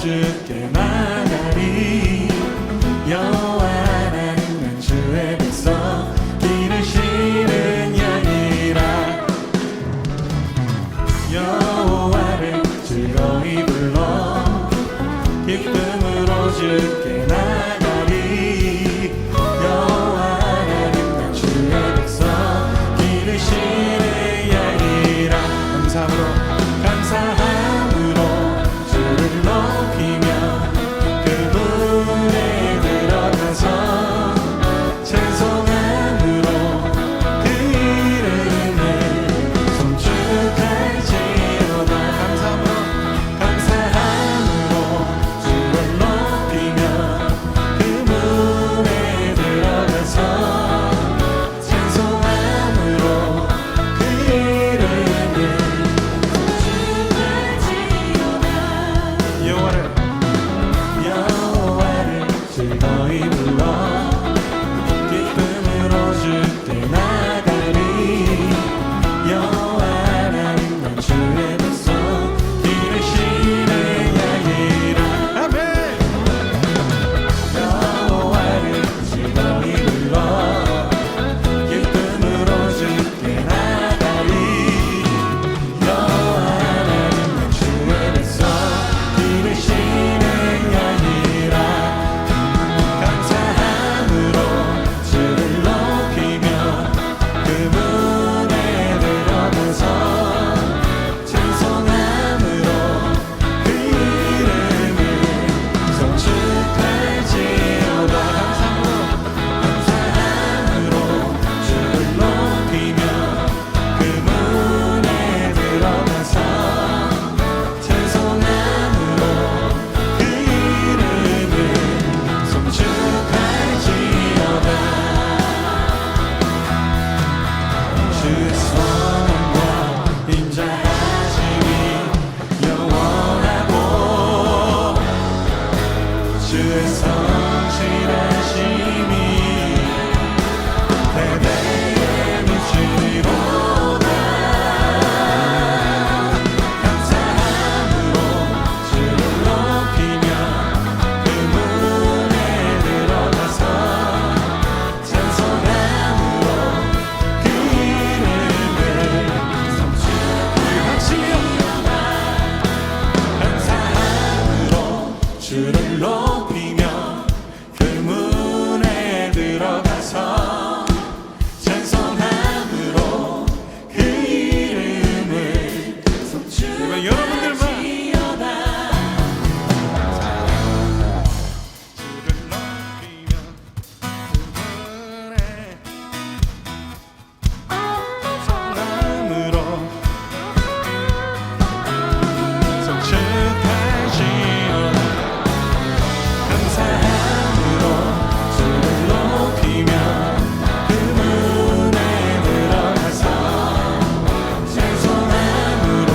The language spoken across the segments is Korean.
주께 나가리. 여호와 하나님은 주의 백성 기르시는 양이라. 여호와를 즐거이 불러 기쁨으로 주께 나가리. 여호와 하나님은 주의 백성 기르시는 양이라. 감사함으로 주를 높이며 그분에 들어가서 찬송함으로 그 이름을 송축할지어다. 감사함으로 주를 높이며 그분에 들어가서 찬송함으로 그 이름을 여호와를 즐거이 불러 기쁨으로 주께 나가리. 여호와 하나님은 주의 백성 기르시는 양이라. 아멘. 여호와를 즐거이 불러 기쁨으로 주께 나가리. 여호와 하나님은 주의 백성 기르시는 양이라. 감사함으로 주를 높이며 그분에 들어가서 찬송함으로 그 이름을 송축할지어다. 감사함으로 주를 높이며 그분에 들어가서 찬송함으로 그 이름을 송축할지어다. 주의 선함과 인자하심이 영원하고 주의 성실하심이 대대에 미치리로다. 감사함으로 주를 높이며 그분에 들어가서 찬송함으로 그 이름을 송축할지어다. 감사함으로 주를 높이며 그분에 들어가서 찬송함으로 그 이름을 송축할지어다. 여러분들만 주를 높이며 그분에 찬송함으로 송축할지어다. 감사함으로 주를 높이며 그분에 들어가서 찬송함으로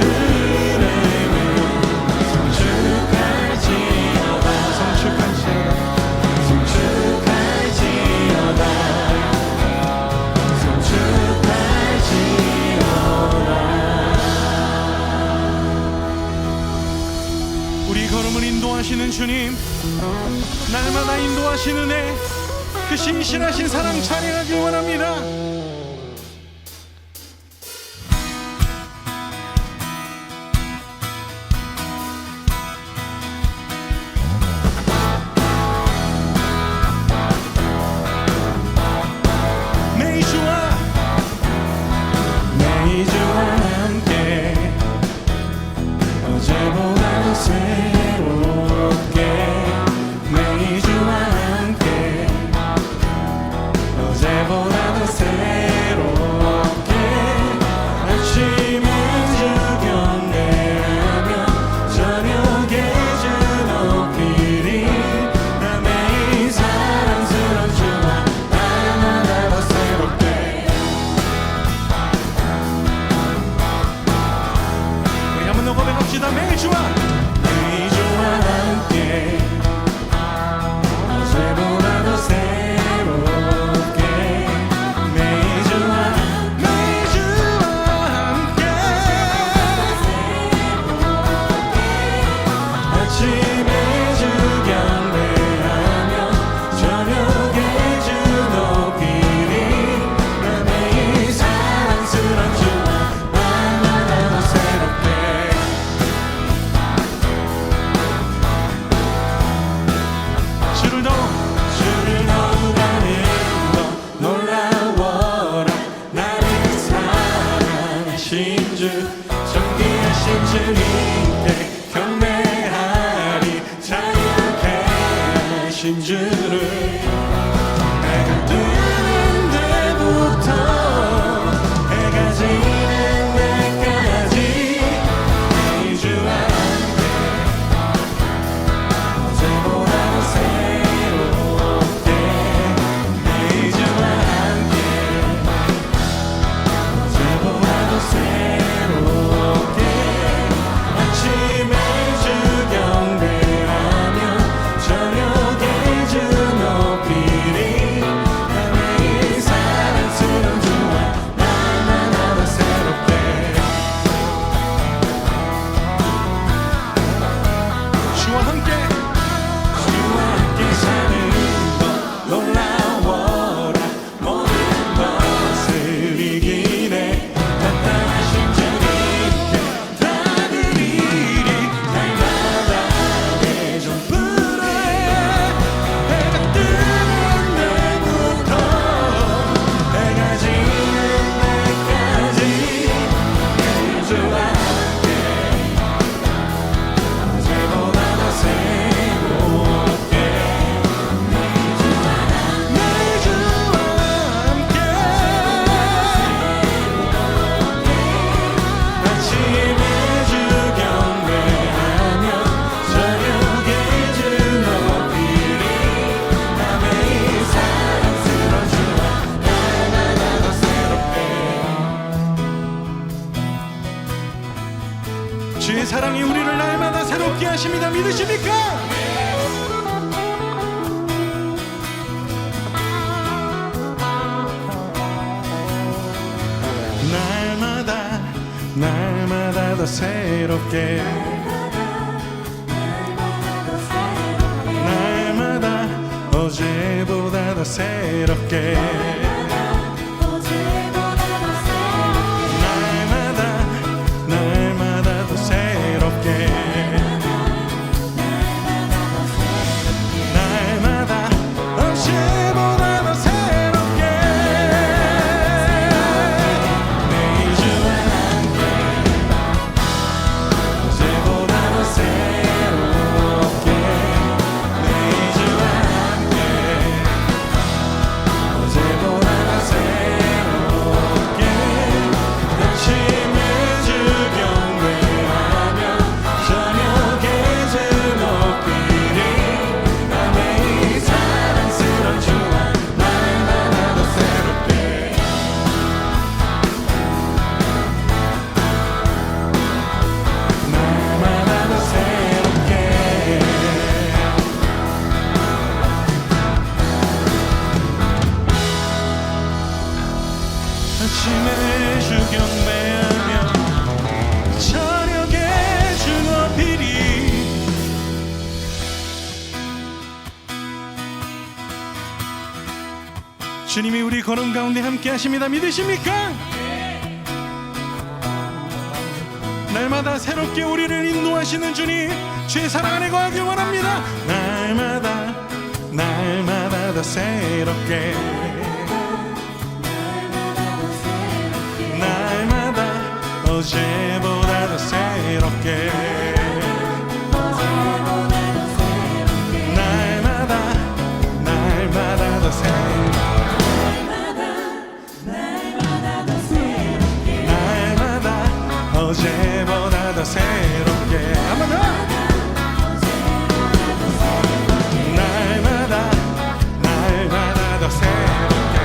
그 이름을 송축할지어다. 송축할지어다. 우리 걸음을 인도하시는 주님, 날마다 인도하시는 그 신실하신 사랑 찬양하길 원합니다. 내 주와 함께 어제보다 더 새롭게. 내 주와 함께 어제보다 더 새롭게. 사랑이 우리를 날마다 새롭게 하십니다. 믿으십니까? 날마다 더 새롭게 날마다 어제보다 더 새롭게 날마다 더 새롭게 날마다 어제보다 더 새롭게 매일 주와 함께 어제보다 더 새롭게 매일 주와 함께 어제보다 더 새롭게 아침에 주 경배하며 저녁에 주 높이리 나 매일 사랑스러운 주와 날마다 더 새롭게 날마다 더 새롭게 아침에 주 경배하며 저녁에 주 높이리 주님이 우리 걸음 가운데 함께 하십니다. 믿으십니까? 날마다 새롭게 우리를 인도하시는 주님 주의 사랑 안에 거하기 원합니다. 날마다 더 새롭게 날마다 어제보다 더 새롭게 날마다 더 새롭게 날마다 어제보다 더 새롭게 한번 더 날마다 더 새롭게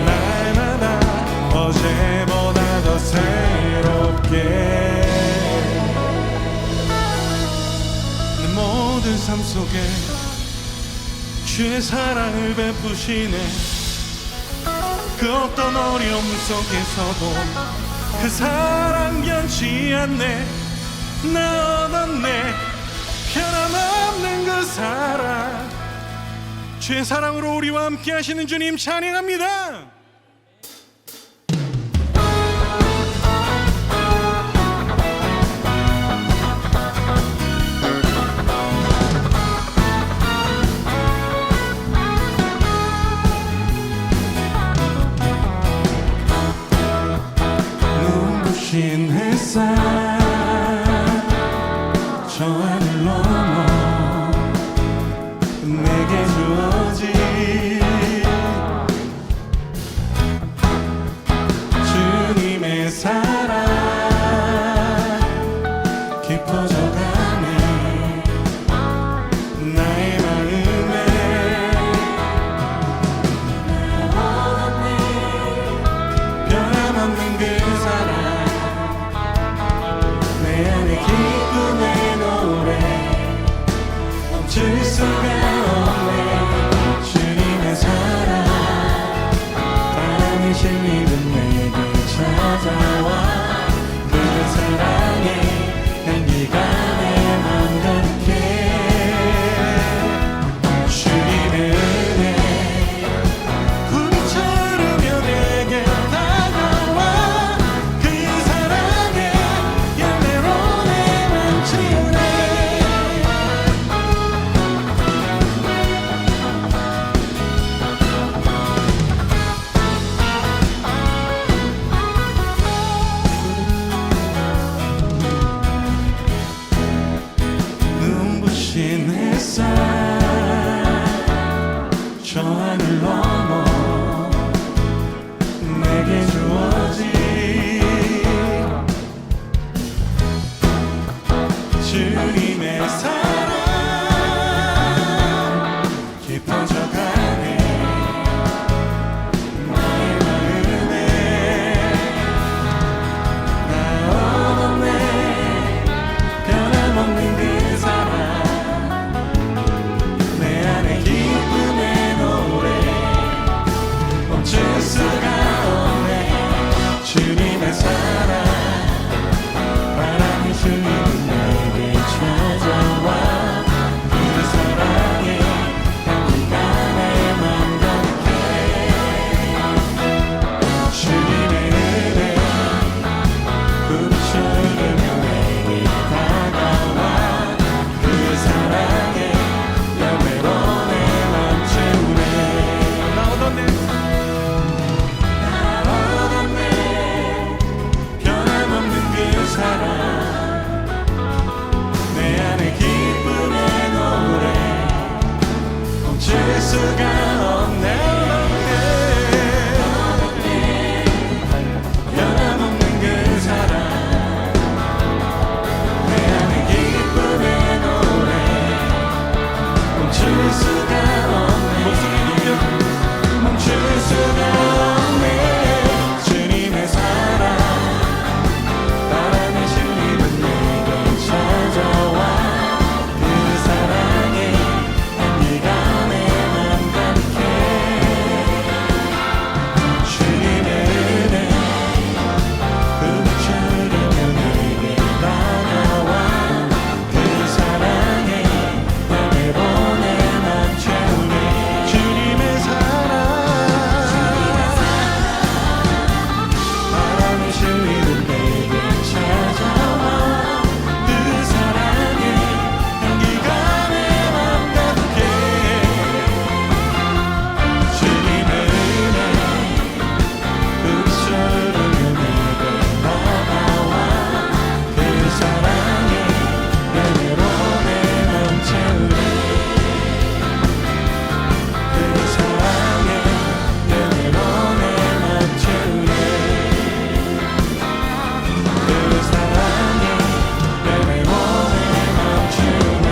날마다 어제보다 더 새롭게 내 모든 삶 속에 주의 사랑을 베푸시네 그 어떤 어려움 속에서도 그 사랑 변치 않네 나 얻었네 변함없는 그 사랑 주의 사랑으로 우리와 함께 하시는 주님 찬양합니다. 눈부신 햇살 저 하늘 넘어 내게 주어진 주님의 사랑 깊어져가네 나의 마음에 변함없는 그 사랑 수가 없네. 변함없는 그 사랑, 내 안에 기쁨의 노래, 멈출 수가 없네. 목소리 높여. 멈출 수가 없네. 주님의 사랑, 바람에 실리는 내게 찾아와. 그 사랑에 향기가 내 맘 가득해. 주님의 은혜 훔쳐려며 내게 다가와. 그 사랑에 은혜로 내 맘 채우네. 주님의 사랑, 바람에 실리는 내게 찾아와. 그 사랑에 향기가 내 맘 가득해. 주님의 은혜 훔쳐려며 내게 다가와. 그 사랑에 은혜로 내 맘 채우네. 그 사랑에 은혜로 내 맘 채우네. 그 사랑에 은혜로 내 맘 채우네.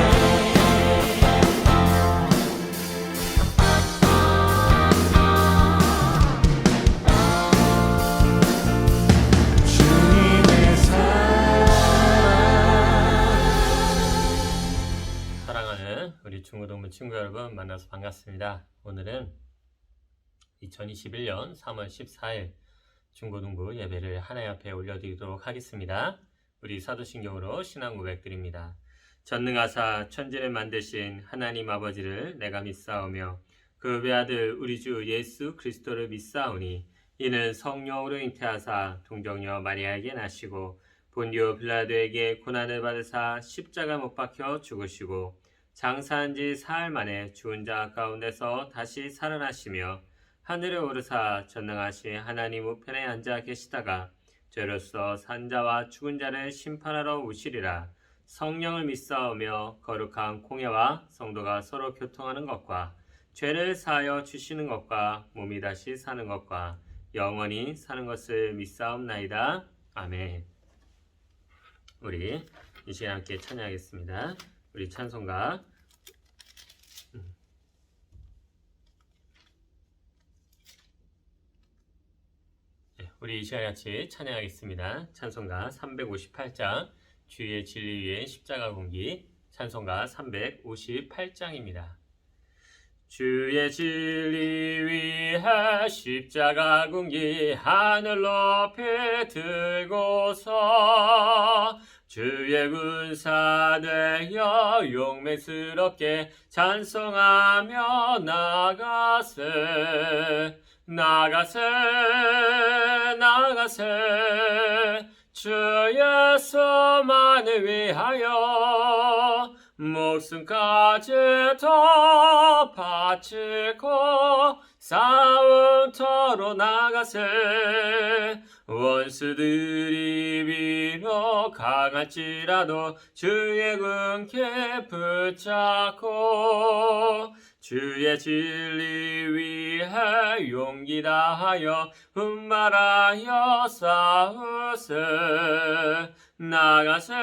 주님의 사랑하는 우리 중고등부 친구 여러분, 만나서 반갑습니다. 오늘은 2021년 3월 14일 중고등부 예배를 하나님 앞에 올려드리도록 하겠습니다. 우리 사도신경으로 신앙 고백드립니다. 전능하사 천지를 만드신 하나님 아버지를 내가 믿사오며 그 외아들 우리 주 예수 그리스도를 믿사오니 이는 성령으로 잉태하사 동정녀 마리아에게 나시고 본디오 빌라도에게 고난을 받으사 십자가 못 박혀 죽으시고 장사한 지 사흘 만에 죽은 자 가운데서 다시 살아나시며 하늘에 오르사 전능하신 하나님 우편에 앉아 계시다가 죄로서 산 자와 죽은 자를 심판하러 오시리라. 성령을 믿사오며 거룩한 공예와 성도가 서로 교통하는 것과 죄를 사하여 주시는 것과 몸이 다시 사는 것과 영원히 사는 것을 믿사옵나이다. 아멘. 우리 이 시간 함께 찬양하겠습니다. 우리 찬송가 우리 이 시간 같이 찬양하겠습니다. 찬송가 358장 주의 진리 위에 십자가 공기, 찬송가 358장입니다. 주의 진리 위에 십자가 군기 하늘 높이 들고서 주의 군사 되어 용맹스럽게 찬송하며 나가세 주 예수만을 위하여 목숨까지 더 바치고 싸움터로 나가세. 원수들이 비록 강할지라도 주의 군께 붙잡고 주의 진리 위해 용기 다하여 분말하여 싸우세. 나가세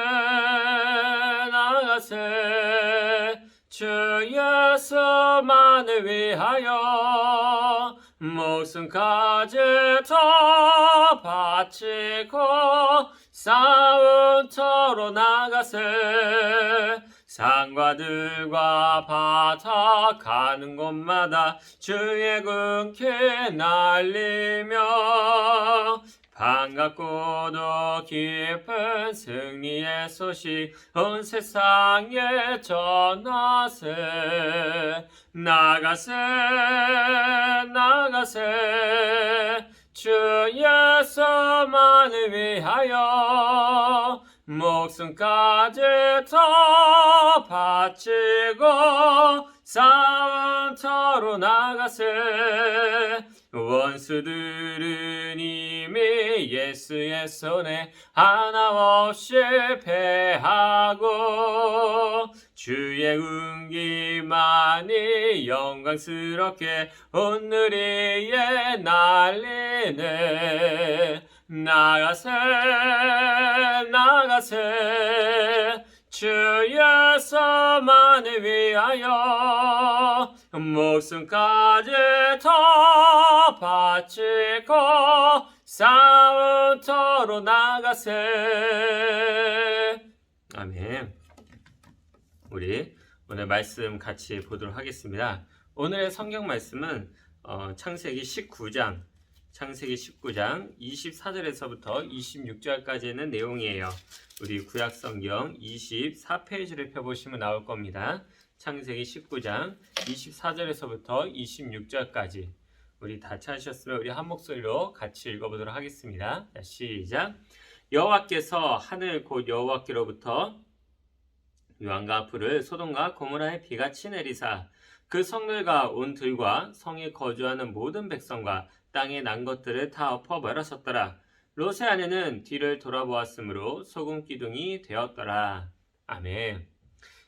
주 예수만을 위하여 목숨까지 더 바치고 싸움터로 나가세. 산과 들과 바다 가는 곳마다 주의 군께 날리며 반갑고도 기쁜 승리의 소식 온 세상에 전하세. 나가세 주 예수만을 위하여 목숨까지 더 바치고 싸움터로 나가세. 원수들은 이미 예수의 손에 하나 없이 패하고 주의 운기만이 영광스럽게 온누리에 날리네. 나가세 나가세 주 예수만을 위하여 목숨까지 더 바치고 싸움터로 나가세. 아멘. 우리 오늘 말씀 같이 보도록 하겠습니다. 오늘의 성경 말씀은 창세기 19장 24절에서부터 26절까지는 내용이에요. 우리 구약성경 24페이지를 펴보시면 나올 겁니다. 창세기 19장 24절에서부터 26절까지 우리 다 찾으셨으면 우리 한 목소리로 같이 읽어보도록 하겠습니다. 자, 시작. 여호와께서 하늘 곧 여호와께로부터 유황과 불을 소돔과 고모라에 비같이 내리사 그 성들과 온 들과 성에 거주하는 모든 백성과 땅에 난 것들을 다 엎어 버렸었더라. 롯의 아내는 뒤를 돌아보았으므로 소금 기둥이 되었더라. 아멘.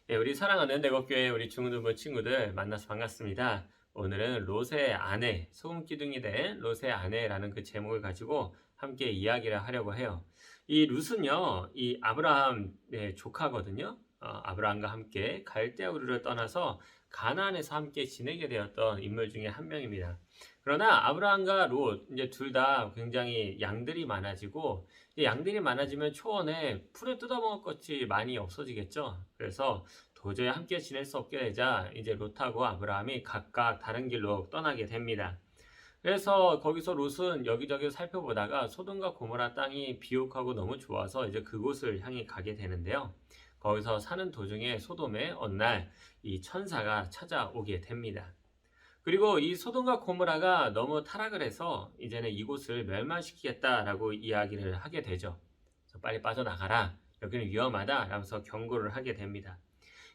네, 우리 사랑하는 내곡교회 우리 중고등부 친구들 만나서 반갑습니다. 오늘은 롯의 아내, 소금 기둥이 된 롯의 아내라는 그 제목을 가지고 함께 이야기를 하려고 해요. 이 롯은요, 이 아브라함의 조카거든요. 아브라함과 함께 갈대아 우르를 떠나서 가나안에서 함께 지내게 되었던 인물 중에 한 명입니다. 그러나 아브라함과 롯 이제 둘 다 굉장히 양들이 많아지고 양들이 많아지면 초원에 풀을 뜯어먹을 것이 많이 없어지겠죠. 그래서 도저히 함께 지낼 수 없게 되자 이제 롯하고 아브라함이 각각 다른 길로 떠나게 됩니다. 그래서 거기서 롯은 여기저기 살펴보다가 소돔과 고모라 땅이 비옥하고 너무 좋아서 이제 그곳을 향해 가게 되는데요. 거기서 사는 도중에 소돔에 어느 날 이 천사가 찾아오게 됩니다. 그리고 이 소돔과 고모라가 너무 타락을 해서 이제는 이곳을 멸망시키겠다라고 이야기를 하게 되죠. 그래서 빨리 빠져나가라. 여기는 위험하다. 라면서 경고를 하게 됩니다.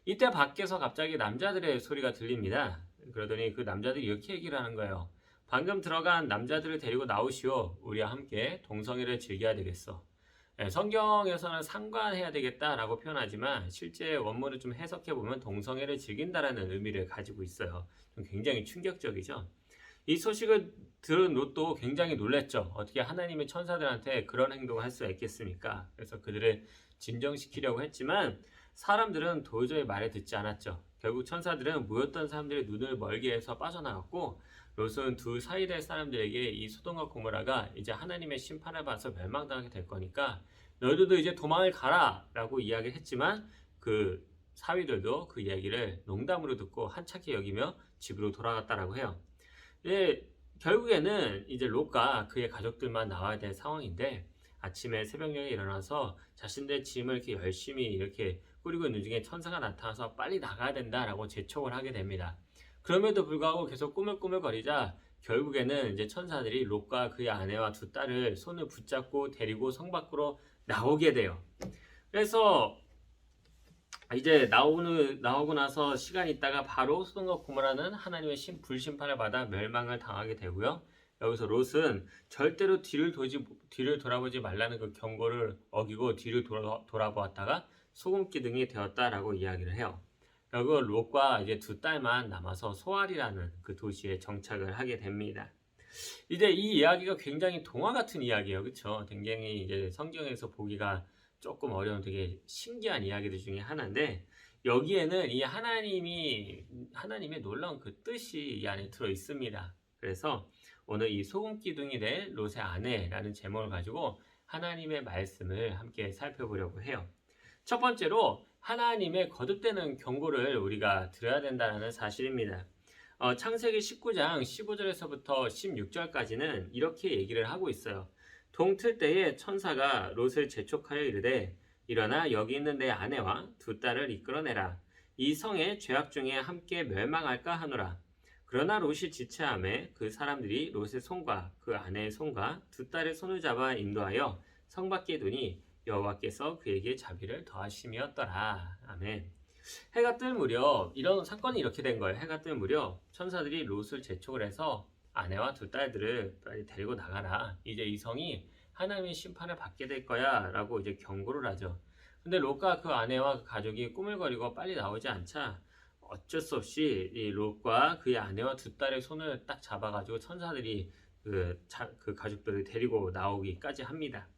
이때 밖에서 갑자기 남자들의 소리가 들립니다. 그러더니 그 남자들이 이렇게 얘기를 하는 거예요. 방금 들어간 남자들을 데리고 나오시오. 우리와 함께 동성애를 즐겨야 되겠어. 성경에서는 상관해야 되겠다라고 표현하지만 실제 원문을 좀 해석해보면 동성애를 즐긴다라는 의미를 가지고 있어요. 좀 굉장히 충격적이죠. 이 소식을 들은 롯도 굉장히 놀랐죠. 어떻게 하나님의 천사들한테 그런 행동을 할 수가 있겠습니까? 그래서 그들을 진정시키려고 했지만 사람들은 도저히 말을 듣지 않았죠. 결국 천사들은 모였던 사람들의 눈을 멀게 해서 빠져나갔고 롯은 두 사이의 사람들에게 이 소돔과 고모라가 이제 하나님의 심판을 받아서 멸망당하게 될 거니까 너희들도 이제 도망을 가라 라고 이야기를 했지만 그 사위들도 그 이야기를 농담으로 듣고 한착해 여기며 집으로 돌아갔다라고 해요. 결국에는 이제 롯과 그의 가족들만 나와야 될 상황인데 아침에 새벽녘에 일어나서 자신들의 짐을 이렇게 열심히 이렇게 꾸리고 있는 중에 천사가 나타나서 빨리 나가야 된다라고 재촉을 하게 됩니다. 그럼에도 불구하고 계속 꾸물꾸물거리자 결국에는 이제 천사들이 롯과 그의 아내와 두 딸을 손을 붙잡고 데리고 성 밖으로 나오게 돼요. 그래서 이제 나오고 나서 시간이 있다가 바로 소돔과 고모라는 하나님의 불심판을 받아 멸망을 당하게 되고요. 여기서 롯은 절대로 뒤를 돌아보지 말라는 그 경고를 어기고 뒤를 돌아보았다가 소금기둥이 되었다라고 이야기를 해요. 결국 롯과 이제 두 딸만 남아서 소알이라는 그 도시에 정착을 하게 됩니다. 이제 이 이야기가 굉장히 동화 같은 이야기예요, 그렇죠? 굉장히 이제 성경에서 보기가 조금 어려운 되게 신기한 이야기들 중에 하나인데 여기에는 이 하나님의 놀라운 그 뜻이 이 안에 들어 있습니다. 그래서 오늘 이 소금기둥이 된 롯의 아내라는 제목을 가지고 하나님의 말씀을 함께 살펴보려고 해요. 첫 번째로 하나님의 거듭되는 경고를 우리가 들어야 된다는 사실입니다. 창세기 19장 15절에서부터 16절까지는 이렇게 얘기를 하고 있어요. 동틀 때에 천사가 롯을 재촉하여 이르되 일어나 여기 있는 내 아내와 두 딸을 이끌어내라. 이 성의 죄악 중에 함께 멸망할까 하노라. 그러나 롯이 지체하매 그 사람들이 롯의 손과 그 아내의 손과 두 딸의 손을 잡아 인도하여 성 밖에 두니 여호와께서 그에게 자비를 더하심이었더라. 아멘. 해가 뜰 무렵 이런 사건이 이렇게 된 거예요. 해가 뜰 무렵 천사들이 롯을 재촉을 해서 아내와 두 딸들을 빨리 데리고 나가라. 이제 이 성이 하나님의 심판을 받게 될 거야 라고 이제 경고를 하죠. 근데 롯과 그 아내와 그 가족이 꾸물거리고 빨리 나오지 않자 어쩔 수 없이 이 롯과 그의 아내와 두 딸의 손을 딱 잡아가지고 천사들이 그 가족들을 데리고 나오기까지 합니다.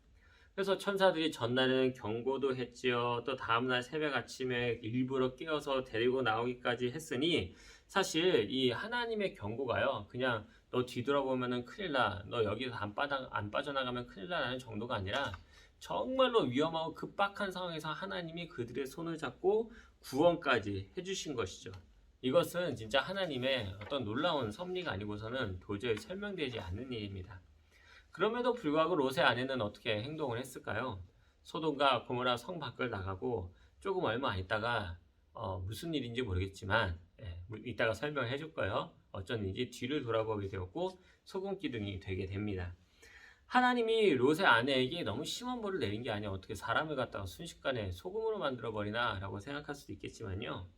그래서 천사들이 전날에는 경고도 했지요. 또 다음날 새벽 아침에 일부러 깨어서 데리고 나오기까지 했으니 사실 이 하나님의 경고가요. 그냥 너 뒤돌아보면은 큰일 나. 너 여기서 안 빠져나가면 큰일 나라는 정도가 아니라 정말로 위험하고 급박한 상황에서 하나님이 그들의 손을 잡고 구원까지 해주신 것이죠. 이것은 진짜 하나님의 어떤 놀라운 섭리가 아니고서는 도저히 설명되지 않는 일입니다. 그럼에도 불구하고 롯의 아내는 어떻게 행동을 했을까요? 소돔과 고모라 성 밖을 나가고 조금 얼마 안 있다가 무슨 일인지 모르겠지만 이따가 설명해 줄 거예요. 어쩐지 뒤를 돌아보게 되었고 소금 기둥이 되게 됩니다. 하나님이 롯의 아내에게 너무 심한 벌을 내린 게 아니야. 어떻게 사람을 갖다가 순식간에 소금으로 만들어 버리나 라고 생각할 수도 있겠지만요.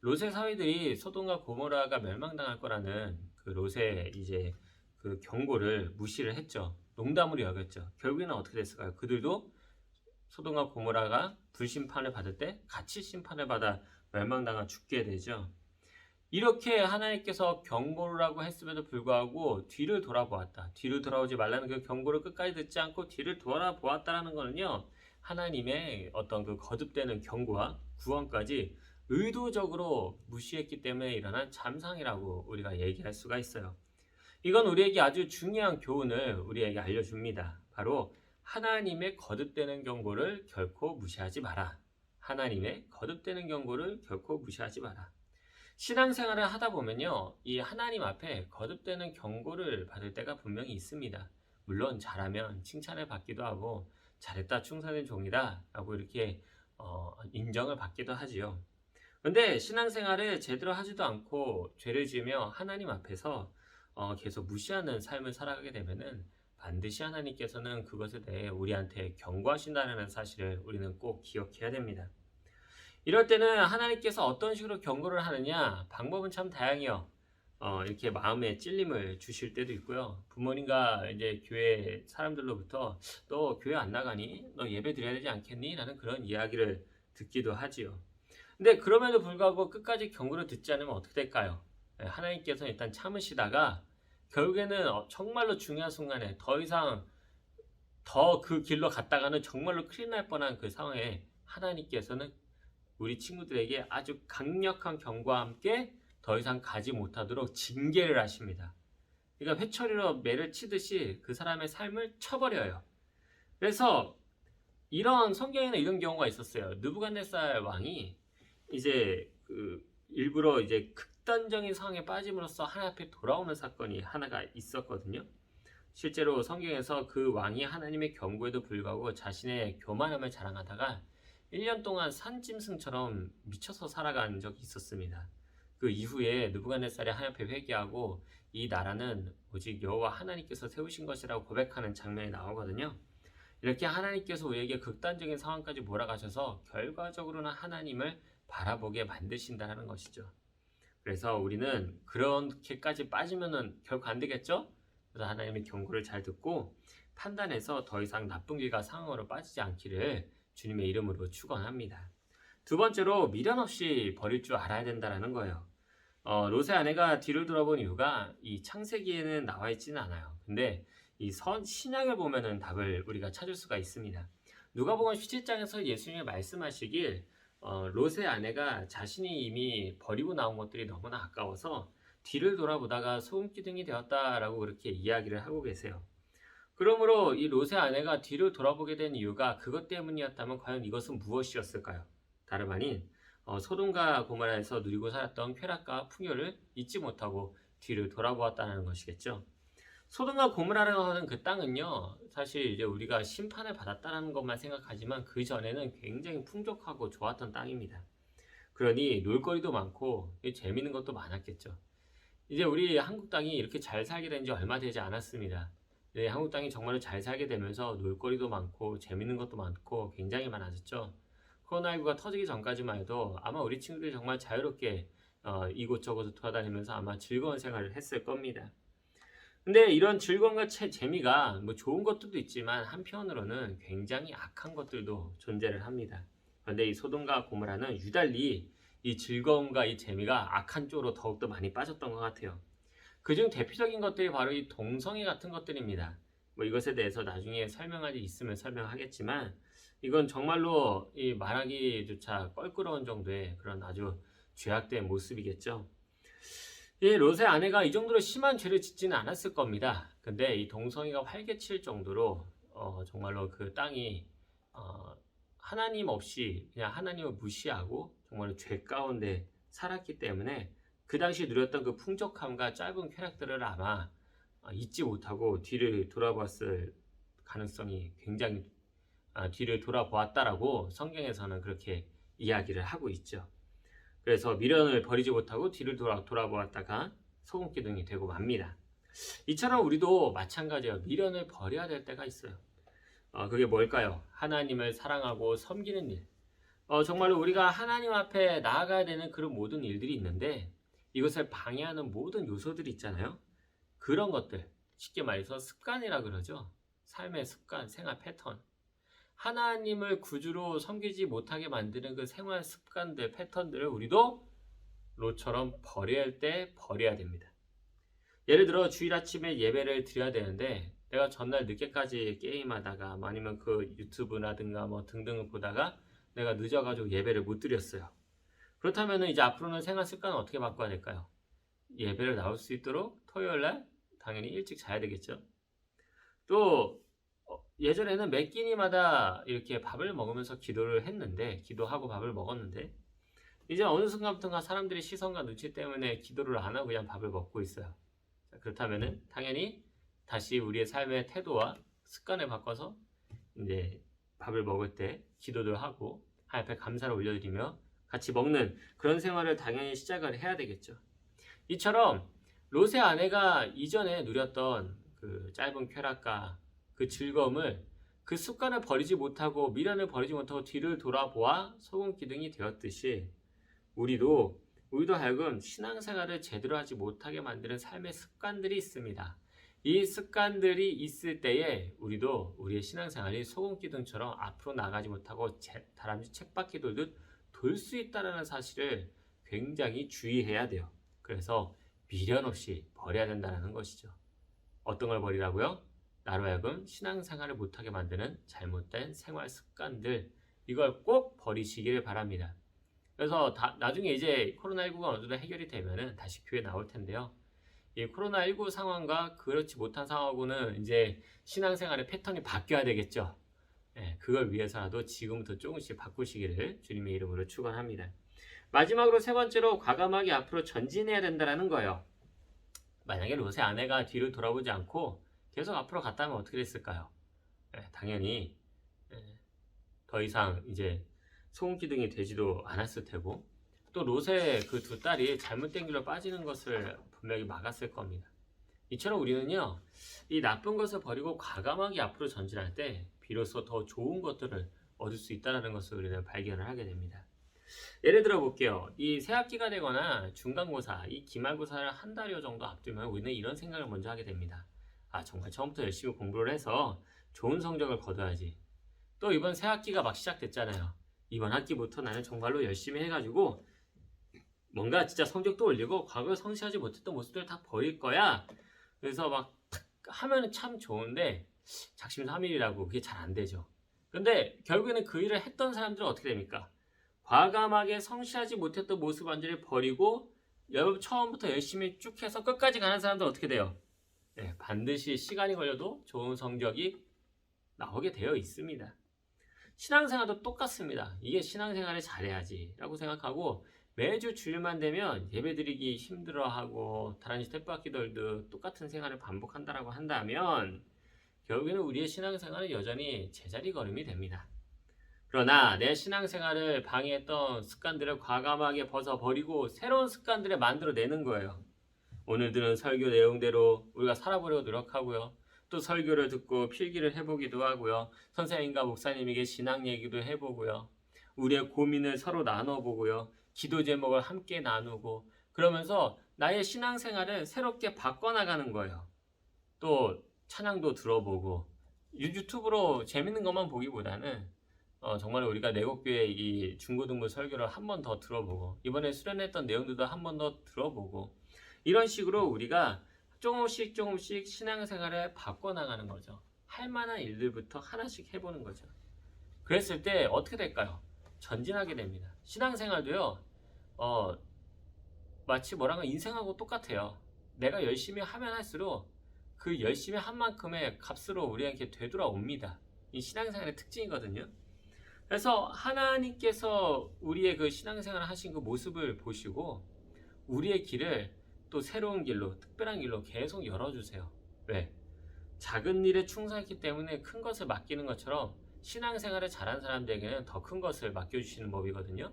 롯의 사위들이 소돔과 고모라가 멸망당할 거라는 그 롯의 이제 그 경고를 무시를 했죠. 농담으로 여겼죠. 결국에는 어떻게 됐을까요? 그들도 소돔과 고모라가 불심판을 받을 때 같이 심판을 받아 멸망당하 죽게 되죠. 이렇게 하나님께서 경고를 하고 했음에도 불구하고 뒤를 돌아보았다. 뒤를 돌아오지 말라는 그 경고를 끝까지 듣지 않고 뒤를 돌아보았다라는 것은요. 하나님의 어떤 그 거듭되는 경고와 구원까지 의도적으로 무시했기 때문에 일어난 참상이라고 우리가 얘기할 수가 있어요. 이건 우리에게 아주 중요한 교훈을 우리에게 알려줍니다. 바로 하나님의 거듭되는 경고를 결코 무시하지 마라. 하나님의 거듭되는 경고를 결코 무시하지 마라. 신앙생활을 하다 보면요, 이 하나님 앞에 거듭되는 경고를 받을 때가 분명히 있습니다. 물론 잘하면 칭찬을 받기도 하고 잘했다 충성된 종이다 라고 이렇게 인정을 받기도 하지요. 근데 신앙생활을 제대로 하지도 않고 죄를 지으며 하나님 앞에서 계속 무시하는 삶을 살아가게 되면은 반드시 하나님께서는 그것에 대해 우리한테 경고하신다는 사실을 우리는 꼭 기억해야 됩니다. 이럴 때는 하나님께서 어떤 식으로 경고를 하느냐, 방법은 참 다양해요. 이렇게 마음에 찔림을 주실 때도 있고요. 부모님과 이제 교회 사람들로부터 너 교회 안 나가니? 너 예배 드려야 되지 않겠니? 라는 그런 이야기를 듣기도 하지요. 근데 그럼에도 불구하고 끝까지 경고를 듣지 않으면 어떻게 될까요? 하나님께서는 일단 참으시다가 결국에는 정말로 중요한 순간에 더 이상 더 그 길로 갔다가는 정말로 큰일 날 뻔한 그 상황에 하나님께서는 우리 친구들에게 아주 강력한 경고와 함께 더 이상 가지 못하도록 징계를 하십니다. 그러니까 회초리로 매를 치듯이 그 사람의 삶을 쳐버려요. 그래서 이런 성경에는 이런 경우가 있었어요. 느부갓네살 왕이 이제 일부러 이제 극단적인 상황에 빠짐으로써 하나님 앞에 돌아오는 사건이 하나가 있었거든요. 실제로 성경에서 그 왕이 하나님의 경고에도 불구하고 자신의 교만함을 자랑하다가 1년 동안 산짐승처럼 미쳐서 살아간 적이 있었습니다. 그 이후에 느부갓네살이 하나님 앞에 회개하고 이 나라는 오직 여호와 하나님께서 세우신 것이라고 고백하는 장면이 나오거든요. 이렇게 하나님께서 우리에게 극단적인 상황까지 몰아가셔서 결과적으로는 하나님을 바라보게 만드신다는 것이죠. 그래서 우리는 그렇게까지 빠지면은 결코 안 되겠죠? 그래서 하나님의 경고를 잘 듣고 판단해서 더 이상 나쁜 길과 상황으로 빠지지 않기를 주님의 이름으로 축원합니다. 두 번째로 미련 없이 버릴 줄 알아야 된다는 거예요. 롯의 아내가 뒤를 돌아본 이유가 이 창세기에는 나와 있지는 않아요. 근데 이 신약을 보면은 답을 우리가 찾을 수가 있습니다. 누가복음 17장에서 예수님이 말씀하시길 롯의 아내가 자신이 이미 버리고 나온 것들이 너무나 아까워서 뒤를 돌아보다가 소금기둥이 되었다라고 그렇게 이야기를 하고 계세요. 그러므로 이 롯의 아내가 뒤를 돌아보게 된 이유가 그것 때문이었다면 과연 이것은 무엇이었을까요? 다름 아닌 소돔과 고모라에서 누리고 살았던 쾌락과 풍요를 잊지 못하고 뒤를 돌아보았다는 것이겠죠. 소돔과 고모라라고 하는 그 땅은요, 사실 이제 우리가 심판을 받았다는 것만 생각하지만 그 전에는 굉장히 풍족하고 좋았던 땅입니다. 그러니 놀거리도 많고 재미있는 것도 많았겠죠. 이제 우리 한국 땅이 이렇게 잘 살게 된 지 얼마 되지 않았습니다. 한국 땅이 정말로 잘 살게 되면서 놀거리도 많고 재밌는 것도 많고 굉장히 많아졌죠. 코로나19가 터지기 전까지만 해도 아마 우리 친구들이 정말 자유롭게 이곳저곳을 돌아다니면서 아마 즐거운 생활을 했을 겁니다. 근데 이런 즐거움과 재미가 뭐 좋은 것들도 있지만 한편으로는 굉장히 악한 것들도 존재를 합니다. 그런데 이 소돔과 고모라는 유달리 이 즐거움과 이 재미가 악한 쪽으로 더욱더 많이 빠졌던 것 같아요. 그중 대표적인 것들이 바로 이 동성애 같은 것들입니다. 뭐 이것에 대해서 나중에 설명할 일 있으면 설명하겠지만 이건 정말로 이 말하기조차 껄끄러운 정도의 그런 아주 죄악된 모습이겠죠. 이 롯의 아내가 이 정도로 심한 죄를 짓지는 않았을 겁니다. 근데 이 동성애가 활개칠 정도로 정말로 그 땅이 하나님 없이 그냥 하나님을 무시하고 정말로 죄 가운데 살았기 때문에 그 당시 누렸던 그 풍족함과 짧은 쾌락들을 아마 잊지 못하고 뒤를 돌아보았을 가능성이 굉장히 뒤를 돌아보았다라고 성경에서는 그렇게 이야기를 하고 있죠. 그래서 미련을 버리지 못하고 뒤를 돌아보았다가 소금기둥이 되고 맙니다. 이처럼 우리도 마찬가지예요. 미련을 버려야 될 때가 있어요. 그게 뭘까요? 하나님을 사랑하고 섬기는 일. 정말로 우리가 하나님 앞에 나아가야 되는 그런 모든 일들이 있는데 이것을 방해하는 모든 요소들이 있잖아요. 그런 것들, 쉽게 말해서 습관이라 그러죠. 삶의 습관, 생활 패턴. 하나님을 구주로 섬기지 못하게 만드는 그 생활 습관들, 패턴들을 우리도 롯처럼 버려야 할 때 버려야 됩니다. 예를 들어 주일 아침에 예배를 드려야 되는데 내가 전날 늦게까지 게임하다가 아니면 그 유튜브라든가 뭐 등등을 보다가 내가 늦어가지고 예배를 못 드렸어요. 그렇다면 이제 앞으로는 생활 습관을 어떻게 바꿔야 될까요? 예배를 나올 수 있도록 토요일날 당연히 일찍 자야 되겠죠. 또 예전에는 매 끼니마다 이렇게 밥을 먹으면서 기도를 했는데 기도하고 밥을 먹었는데 이제 어느 순간부터가 사람들의 시선과 눈치 때문에 기도를 안 하고 그냥 밥을 먹고 있어요. 그렇다면은 당연히 다시 우리의 삶의 태도와 습관을 바꿔서 이제 밥을 먹을 때 기도를 하고 하나님 앞에 감사를 올려드리며 같이 먹는 그런 생활을 당연히 시작을 해야 되겠죠. 이처럼 롯의 아내가 이전에 누렸던 그 짧은 쾌락과 그 즐거움을 그 습관을 버리지 못하고 미련을 버리지 못하고 뒤를 돌아보아 소금기둥이 되었듯이 우리도 하여금 신앙생활을 제대로 하지 못하게 만드는 삶의 습관들이 있습니다. 이 습관들이 있을 때에 우리도 우리의 신앙생활이 소금기둥처럼 앞으로 나가지 못하고 다람쥐 쳇바퀴 돌듯 돌 수 있다는 사실을 굉장히 주의해야 돼요. 그래서 미련 없이 버려야 된다는 것이죠. 어떤 걸 버리라고요? 나로 하여금 신앙생활을 못하게 만드는 잘못된 생활 습관들, 이걸 꼭 버리시기를 바랍니다. 그래서 나중에 이제 코로나19가 어느 정도 해결이 되면은 다시 교회 나올 텐데요. 이 코로나19 상황과 그렇지 못한 상황하고는 이제 신앙생활의 패턴이 바뀌어야 되겠죠. 그걸 위해서라도 지금부터 조금씩 바꾸시기를 주님의 이름으로 축원합니다. 마지막으로 세 번째로 과감하게 앞으로 전진해야 된다는 거예요. 만약에 롯의 아내가 뒤를 돌아보지 않고 계속 앞으로 갔다면 어떻게 됐을까요? 당연히 더 이상 이제 소금기둥이 되지도 않았을 테고 또 롯의 그 두 딸이 잘못된 길로 빠지는 것을 분명히 막았을 겁니다. 이처럼 우리는요, 이 나쁜 것을 버리고 과감하게 앞으로 전진할 때 비로소 더 좋은 것들을 얻을 수 있다는 것을 우리는 발견을 하게 됩니다. 예를 들어 볼게요. 이 새학기가 되거나 중간고사, 이 기말고사를 한 달여 정도 앞두면 우리는 이런 생각을 먼저 하게 됩니다. 정말 처음부터 열심히 공부를 해서 좋은 성적을 거둬야지. 또 이번 새학기가 막 시작됐잖아요. 이번 학기부터 나는 정말로 열심히 해가지고 뭔가 진짜 성적도 올리고 과거에 성취하지 못했던 모습들을 다 버릴 거야. 그래서 막 하면은 참 좋은데 작심삼일이라고 그게 잘 안 되죠. 근데 결국에는 그 일을 했던 사람들은 어떻게 됩니까? 과감하게 성취하지 못했던 모습 완전히 버리고 처음부터 열심히 쭉 해서 끝까지 가는 사람들은 어떻게 돼요? 반드시 시간이 걸려도 좋은 성적이 나오게 되어 있습니다. 신앙생활도 똑같습니다. 이게 신앙생활을 잘해야지 라고 생각하고 매주 주일만 되면 예배드리기 힘들어하고 다람쥐 쳇바퀴 돌듯 똑같은 생활을 반복한다라고 한다면 결국에는 우리의 신앙생활은 여전히 제자리 걸음이 됩니다. 그러나 내 신앙생활을 방해했던 습관들을 과감하게 벗어버리고 새로운 습관들을 만들어내는 거예요. 오늘 들은 설교 내용대로 우리가 살아보려고 노력하고요. 또 설교를 듣고 필기를 해보기도 하고요. 선생님과 목사님에게 신앙 얘기도 해보고요. 우리의 고민을 서로 나눠보고요. 기도 제목을 함께 나누고 그러면서 나의 신앙생활을 새롭게 바꿔나가는 거예요. 또 찬양도 들어보고 유튜브로 재밌는 것만 보기보다는 정말 우리가 내곡교회 이 중고등부 설교를 한 번 더 들어보고 이번에 수련했던 내용들도 한 번 더 들어보고 이런 식으로 우리가 조금씩 신앙생활을 바꿔나가는 거죠. 할 만한 일들부터 하나씩 해보는 거죠. 그랬을 때 어떻게 될까요? 전진하게 됩니다. 신앙생활도요, 마치 뭐라고 인생하고 똑같아요. 내가 열심히 하면 할수록 그 열심히 한 만큼의 값으로 우리에게 되돌아옵니다. 이 신앙생활의 특징이거든요. 그래서 하나님께서 우리의 그 신앙생활을 하신 그 모습을 보시고 우리의 길을 또 새로운 길로, 특별한 길로 계속 열어주세요. 왜? 작은 일에 충성했기 때문에 큰 것을 맡기는 것처럼 신앙생활을 잘한 사람들에게는 더 큰 것을 맡겨주시는 법이거든요.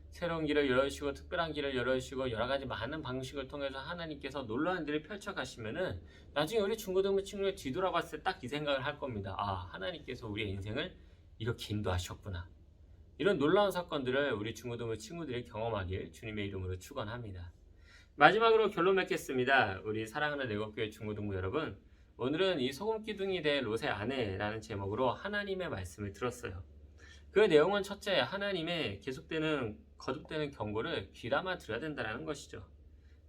새로운 길을 열어주시고 특별한 길을 열어주시고 여러 가지 많은 방식을 통해서 하나님께서 놀라운 일을 펼쳐가시면은 나중에 우리 중고등부 친구를 뒤돌아봤을 때 딱 이 생각을 할 겁니다. 아, 하나님께서 우리의 인생을 이렇게 인도하셨구나. 이런 놀라운 사건들을 우리 중고등부 친구들이 경험하길 주님의 이름으로 축원합니다. 마지막으로 결론 맺겠습니다. 우리 사랑하는 내곡교회 중고등부 여러분, 오늘은 이 소금기둥이 된 롯의 아내라는 제목으로 하나님의 말씀을 들었어요. 그 내용은 첫째, 하나님의 계속되는 거듭되는 경고를 귀담아 들어야 된다는 것이죠.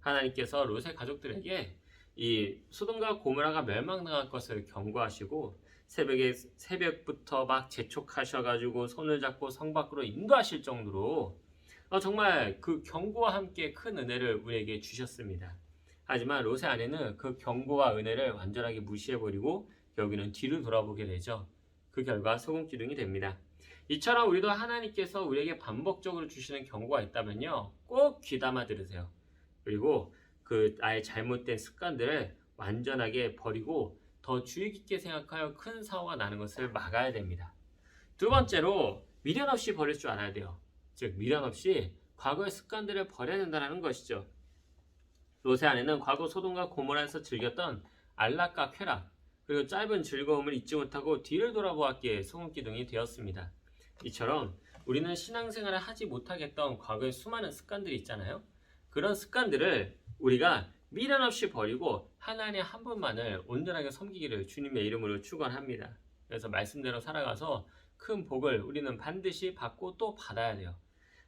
하나님께서 롯의 가족들에게 이 소돔과 고모라가 멸망당할 것을 경고하시고 새벽부터 막 재촉하셔가지고 손을 잡고 성 밖으로 인도하실 정도로 정말 그 경고와 함께 큰 은혜를 우리에게 주셨습니다. 하지만 롯의 아내는 그 경고와 은혜를 완전하게 무시해버리고 여기는 뒤를 돌아보게 되죠. 그 결과 소금기둥이 됩니다. 이처럼 우리도 하나님께서 우리에게 반복적으로 주시는 경고가 있다면요, 꼭 귀담아 들으세요. 그리고 그 나의 잘못된 습관들을 완전하게 버리고 더 주의 깊게 생각하여 큰 사고가 나는 것을 막아야 됩니다. 두 번째로 미련 없이 버릴 줄 알아야 돼요. 즉 미련 없이 과거의 습관들을 버려야 된다는 것이죠. 롯의 아내는 과거 소돔과 고모라에서 즐겼던 안락과 쾌락 그리고 짧은 즐거움을 잊지 못하고 뒤를 돌아보았기에 소금기둥이 되었습니다. 이처럼 우리는 신앙생활을 하지 못하겠던 과거의 수많은 습관들이 있잖아요. 그런 습관들을 우리가 미련 없이 버리고 하나님 한 분만을 온전하게 섬기기를 주님의 이름으로 축원합니다. 그래서 말씀대로 살아가서 큰 복을 우리는 반드시 받고 또 받아야 돼요.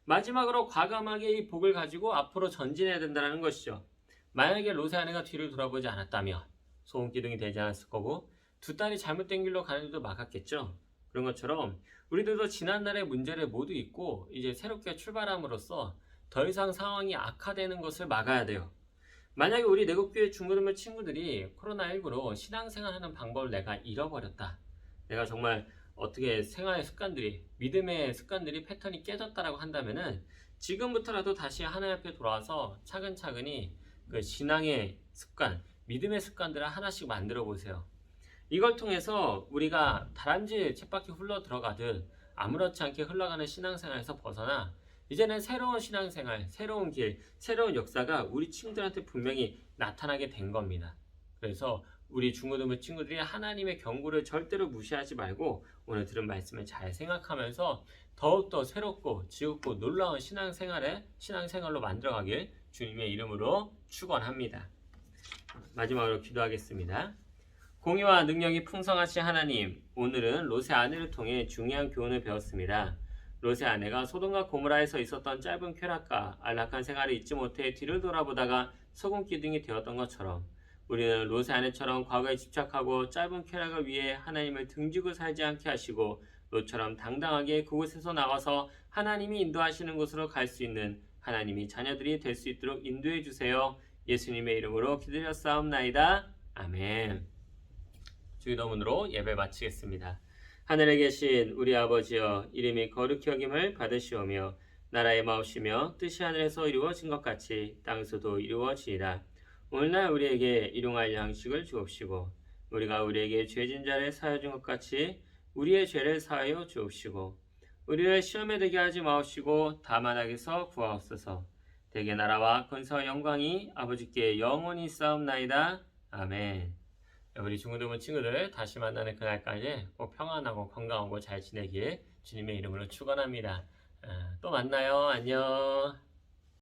마지막으로 과감하게 이 복을 가지고 앞으로 전진해야 된다는 것이죠. 만약에 롯의 아내가 뒤를 돌아보지 않았다면 소금기둥이 되지 않았을 거고 두 딸이 잘못된 길로 가는 일도 막았겠죠. 그런 것처럼 우리들도 지난날의 문제를 모두 잊고 이제 새롭게 출발함으로써 더 이상 상황이 악화되는 것을 막아야 돼요. 만약에 우리 내곡교회 중고등부 친구들이 코로나19로 신앙생활하는 방법을 내가 잃어버렸다. 내가 정말 어떻게 생활의 습관들이, 믿음의 습관들이 패턴이 깨졌다라고 한다면은 지금부터라도 다시 하나님 앞에 돌아와서 차근차근히 그 신앙의 습관, 믿음의 습관들을 하나씩 만들어 보세요. 이걸 통해서 우리가 다람쥐 쳇바퀴 흘러 들어가듯 아무렇지 않게 흘러가는 신앙생활에서 벗어나 이제는 새로운 신앙생활, 새로운 길, 새로운 역사가 우리 친구들한테 분명히 나타나게 된 겁니다. 그래서 우리 중고등부 친구들이 하나님의 경고를 절대로 무시하지 말고 오늘 들은 말씀을 잘 생각하면서 더욱더 새롭고 지겹고 놀라운 신앙생활로 만들어가길 주님의 이름으로 축원합니다. 마지막으로 기도하겠습니다. 공의와 능력이 풍성하신 하나님, 오늘은 롯의 아내를 통해 중요한 교훈을 배웠습니다. 롯의 아내가 소돔과 고모라에서 있었던 짧은 쾌락과 안락한 생활을 잊지 못해 뒤를 돌아보다가 소금기둥이 되었던 것처럼 우리는 롯의 아내처럼 과거에 집착하고 짧은 쾌락을 위해 하나님을 등지고 살지 않게 하시고 롯처럼 당당하게 그곳에서 나와서 하나님이 인도하시는 곳으로 갈 수 있는 하나님이 자녀들이 될 수 있도록 인도해 주세요. 예수님의 이름으로 기도드렸사옵나이다. 아멘. 주기도문으로 예배 마치겠습니다. 하늘에 계신 우리 아버지여, 이름이 거룩히 여김을 받으시오며 나라의 마옵시며 뜻이 하늘에서 이루어진 것 같이 땅에서도 이루어지이다. 오늘날 우리에게 일용할 양식을 주옵시고 우리가 우리에게 죄진 자를 사하여 준 것 같이 우리의 죄를 사하여 주옵시고 우리를 시험에 들게 하지 마옵시고 다만 악에서 구하옵소서. 대개 나라와 권세와 영광이 아버지께 영원히 있사옵나이다. 아멘. 우리 중고등부 친구들 다시 만나는 그날까지 꼭 평안하고 건강하고 잘 지내길 주님의 이름으로 축원합니다. 또 만나요. 안녕.